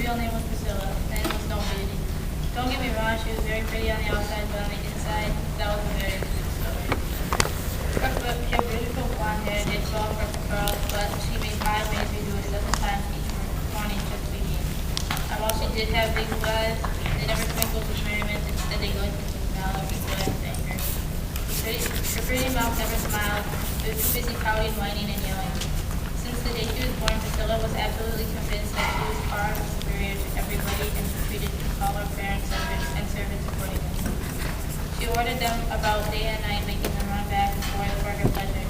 real name was Priscilla, and it was no beauty. Don't get me wrong, she was very pretty on the outside, but on the inside, that was a very different story. She had beautiful blonde hair, they saw her curls, but she made 5 ways to do it 7 times each morning just to be mean. And while she did have big blue eyes, they never twinkled with merriment, instead they glistened with smile every day of anger. Her pretty mouth never smiled, it was too busy pouting, whining, and yelling. Since the day she was born, Priscilla was absolutely convinced that she was far superior to everybody and treated all her parents and servants accordingly. She ordered them about day and night, making them run back and forth for her pleasure.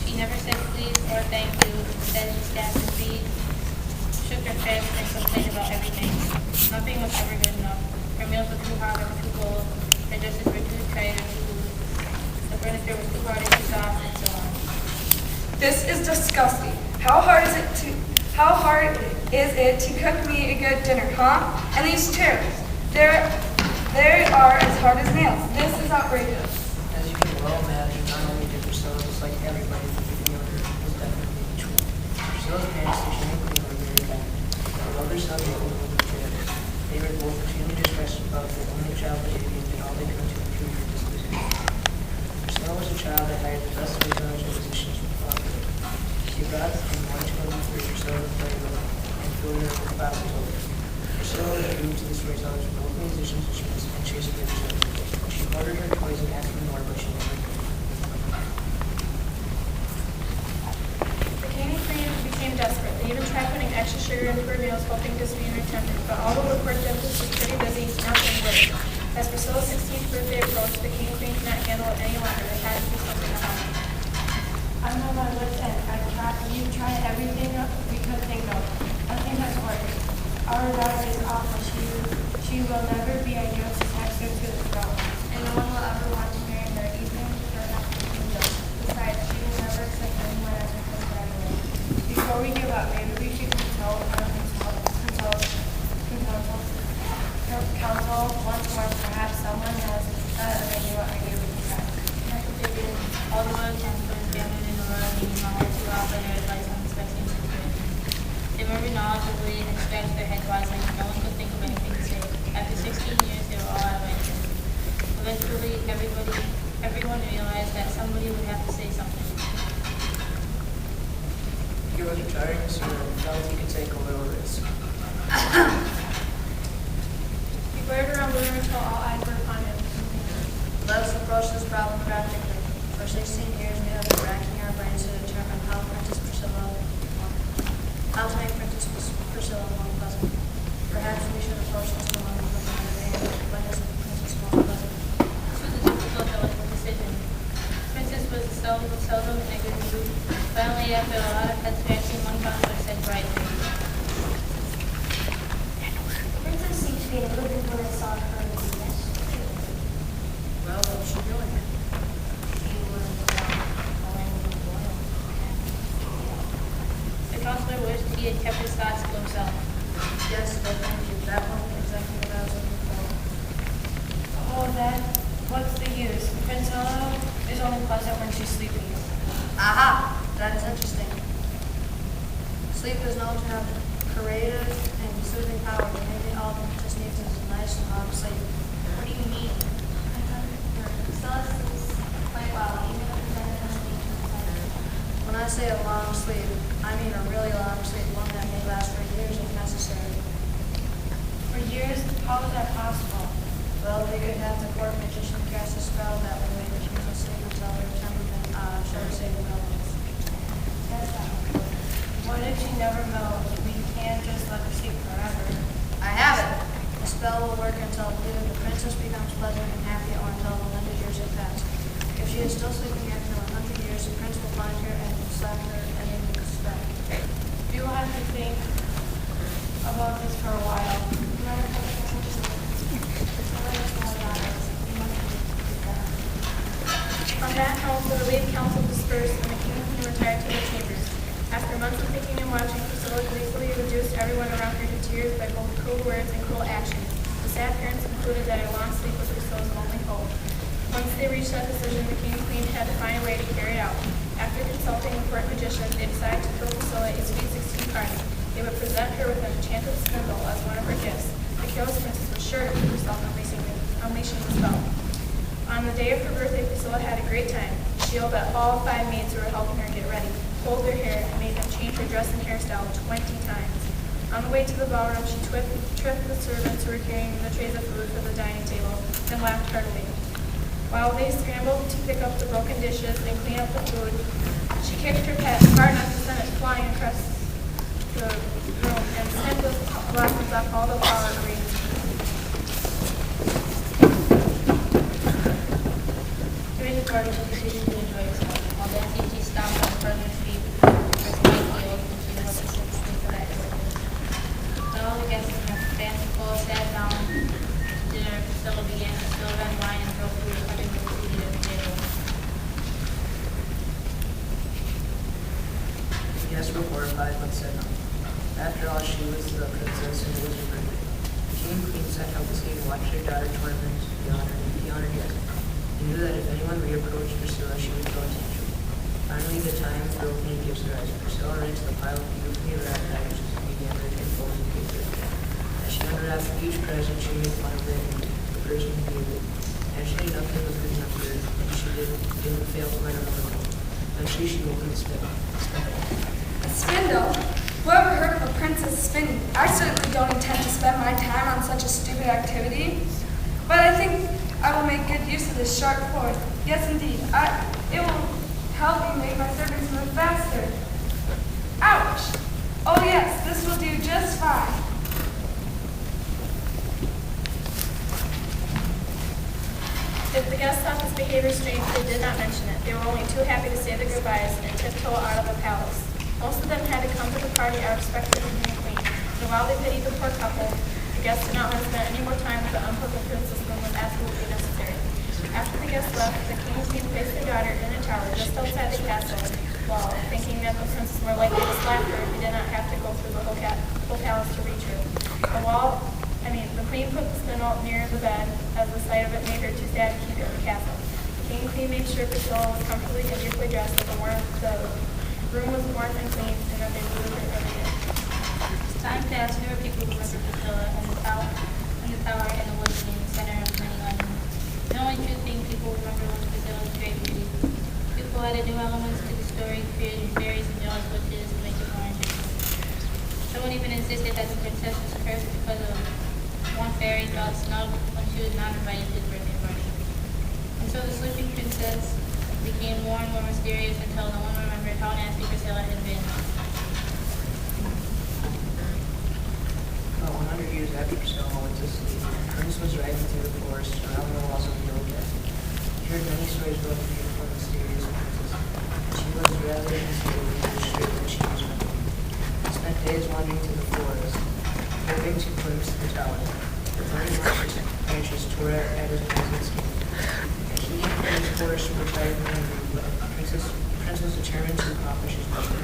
She never said please or thank you. Instead, she stamped her feet, shook her fist, and complained about everything. Nothing was ever good enough. Her meals were too hot or too cold. Her dresses were too tight or too loose. The furniture was too hard or too soft, and so on. This is disgusting. How hard is it to cook me a good dinner, huh? And these chairs, they are as hard as nails. This is outrageous. As you can well imagine, not only did Priscilla, just like everybody from the younger, was definitely a tool. Priscilla's parents, Lucian and Cleve, were very kind. They loved their son equally with the kid. They were both extremely distressed about their only child baby and did all they could to improve her disposition. Priscilla was a child that hired the best resellers and musicians from Father. She brought and wanted to go for Priscilla to play with and filled her with classes over. Priscilla was rude to the storytellers, both musicians and chased their children. She ordered her toys and asked for more, but she never could. The king and queen became desperate. They even tried putting extra sugar into her meals, hoping to sweeten her temper. But although the court justice was pretty busy, nothing worked. As Priscilla's 16th birthday approached, the king and queen could not handle it any longer. There had to be something to help. I'm on my wit's end. We've tried everything we could think of. Nothing has worked. Our daughter is awful. She will never be ideal successor to the throne. And no one will ever want to marry her, even for half the kingdom. Besides, she will never accept anyone as her husband anyway. Before we give up, maybe we should consult counsel once more. Perhaps someone has an idea we can try. Michael Dickens, all the royal counselors gathered in the royal meeting hall to offer their advice on this vexing situation. They murmured knowledgeably and scratched their heads wisely. No one could think of anything to say. After 16 years, they were all out of ideas. Eventually, everyone realized that somebody would have to say something. He was retiring soon and felt he could take a little risk. He glared around the room until all eyes were upon him. Let us approach this problem practically. For 16 years, we have been racking our brains to determine how to make Princess Priscilla more pleasant. Perhaps we should approach this dilemma from another angle. When is the princess most pleasant? This was a difficult, delicate decision. The princess was seldom in a good mood. Finally, after a lot of head scratching, one counselor said brightly, The princess seems to be in a good mood when I saw her in the nest. Well, what was she doing? She was going with the royal. the counselor wished he had kept his thoughts to himself. Yes, but thank you. That wasn't exactly what I was looking for. Oh, then, what's the use? Priscilla is only pleasant when she's sleeping. Aha! That is interesting. Sleep is known to have curative and soothing powers. Maybe all the princess needs is a nice and long sleep. What do you mean? I thought Priscilla sleeps quite well, even if it doesn't need to play. When I say a long sleep, I mean a really long sleep, one that may last for years if necessary. For years, how is that possible? Well, they could have the court magician cast a spell that would make the princess sleep until her temperament shall say the melons. That's not good. What if she never mellows? We can't just let her sleep forever. I have it! The spell will work until either the princess becomes pleasant and happy or until 100 years have passed. If she is still sleeping after 100 years, the prince will find her and slap her and then the spell. We will have to think about this for a while. On that note, the relieved council dispersed, and the king and queen retired to their chambers. After months of thinking and watching, Priscilla gleefully reduced everyone around her to tears by both cruel words and cruel actions. The sad parents concluded that a long sleep was Priscilla's only hope. Once they reached that decision, the king and queen had to find a way to carry it out. After consulting a court magician, they decided to throw Priscilla a sweet 16 party. They would present her with an enchanted spindle, a jealous princess was sure to keep herself from unleashing the spell. On the day of her birthday, Priscilla had a great time. She yelled at all 5 maids who were helping her get ready, pulled their hair, and made them change her dress and hairstyle 20 times. On the way to the ballroom, she tripped the servants who were carrying the trays of food for the dining table, and laughed heartily. While they scrambled to pick up the broken dishes and clean up the food, she kicked her pet hard enough to send it flying across the room and snipped the blossoms off all the flower arrangements. During the party, she proceeded to enjoy herself. While dancing, she stomped on Further's feet with her spike heels, and she helped herself sleep for that elegance. When all the guests in her fanciful sat down to dinner, Priscilla began to spill red wine and throw food everywhere seated at the table. The guests were horrified but said nothing. After all, she was the princess and it was her birthday. The king and queen sat helplessly to watch their daughter torment the honored guest. They knew that if anyone reapproached Priscilla, she would throw a tantrum. Finally, the time for opening gifts arrived. Priscilla ran to the pile of beautifully wrapped packages and began ripping and folding the paper. As she unwrapped each present, she made fun of it and the person who gave it. Naturally, nothing was good enough for her, and she didn't fail to let her know. Eventually, she opened the spindle. A spindle? Whoever heard of a princess spinning? I certainly don't intend to spend my time on such a stupid activity. But I think I will make good use of this sharp cord. Yes, indeed. It will help me make my servants move faster. Ouch! Oh yes, this will do just fine. If the guests thought this behavior strange, they did not mention it. They were only too happy to say their goodbyes and tiptoe out of the palace. Most of them had to come to the party out of respect for the king and queen, and while they pitied the poor couple, the guests did not want to spend any more time with the unpleasant princess than was absolutely necessary. After the guests left, the king and queen placed their daughter in a tower just outside the castle wall, thinking that the prince was more likely to slap her if he did not have to go through the whole palace to reach her. The queen put the spindle near the bed, as the sight of it made her too sad to keep it in the castle. The king and queen made sure Priscilla was comfortably and beautifully dressed, that the room was warm and clean, and that they would her every day. As time passed, there were people who remembered Priscilla and the tower and the woods being the center of many legends. The only true thing people remember was Priscilla's great beauty. People added new elements to the story, created fairies and jealous witches to make it more interesting. Someone even insisted that the princess was cursed because of one fairy felt snug when she was not invited to the birthday party. And so the sleeping princess became more and more mysterious until no one remembered how nasty Priscilla had been. About 100 years after Priscilla went to sleep, the prince was riding through the forest around the walls of the old castle. He heard many stories about the beautiful and mysterious princess. She was rather considerate and sure that she was real. He spent days wandering through the forest, hoping to glimpse the tower. The burning branches tore at his presence, and he and his horse were tired and hungry, but the prince was determined to accomplish his mission.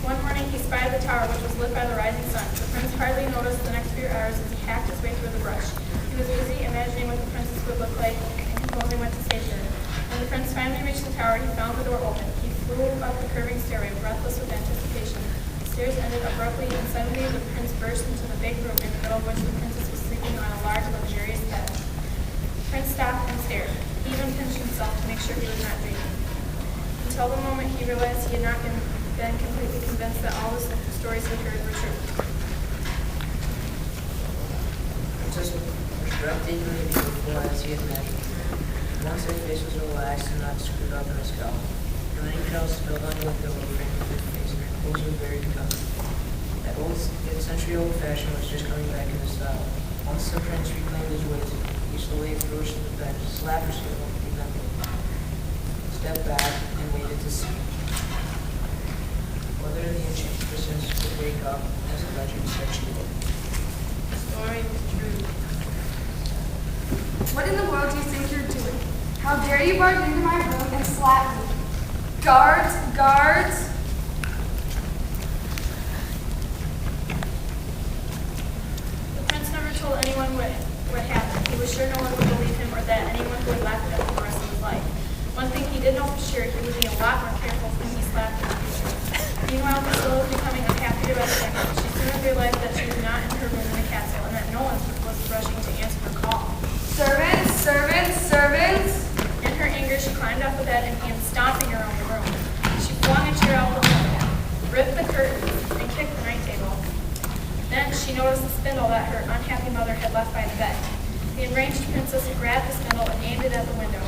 One morning he spied the tower, which was lit by the rising sun. The prince hardly noticed the next few hours as he hacked his way through the brush. He was busy imagining what the princess would look like and composing what to say to her. When the prince finally reached the tower, he found the door open. He flew up the curving stairway, breathless with anticipation. The stairs ended abruptly, and suddenly the prince burst into the big room in the middle of which the princess was sleeping on a large, luxurious bed. The prince stopped and stared. He even pinched himself to make sure he was not dreaming. Until the moment he realized he had not been completely convinced that all the stories he heard were true. The princess was breathtakingly beautiful as he had imagined. Once her face was relaxed and not screwed up in a scowl. Her many curls spilled onto the pillow framed with her face, and her clothes were very becoming. That century-old fashion was just coming back into style. Once the prince reclaimed his wits, he slowly approached the bed, slapped her skin over the nothing, stepped back, and waited to see whether the enchanted princess would wake up as the legend said she would. The story was true. What in the world do you think you're doing? How dare you barge into my room and slap me? Guards, guards! The prince never told anyone what happened. He was sure no one would believe him or that anyone would laugh at him for the rest of his life. One thing he did know for sure, he would be a lot more careful when he slapped in the future. Meanwhile, Priscilla was becoming unhappy to rest. She soon realized she noticed the spindle that her unhappy mother had left by the bed. The enraged princess grabbed the spindle and aimed it at the window.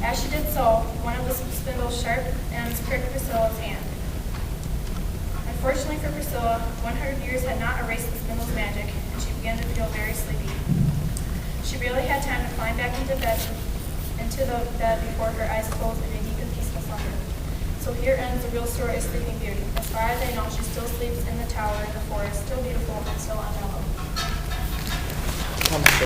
As she did so, one of the spindle's sharp ends pricked Priscilla's hand. Unfortunately for Priscilla, 100 years had not erased the spindle's magic, and she began to feel very sleepy. She barely had time to climb back into the bed before her eyes closed in a deep and peaceful slumber. So here ends the real story of Sleeping Beauty. As far as I know, she still sleeps in the tower in the forest, still beautiful and so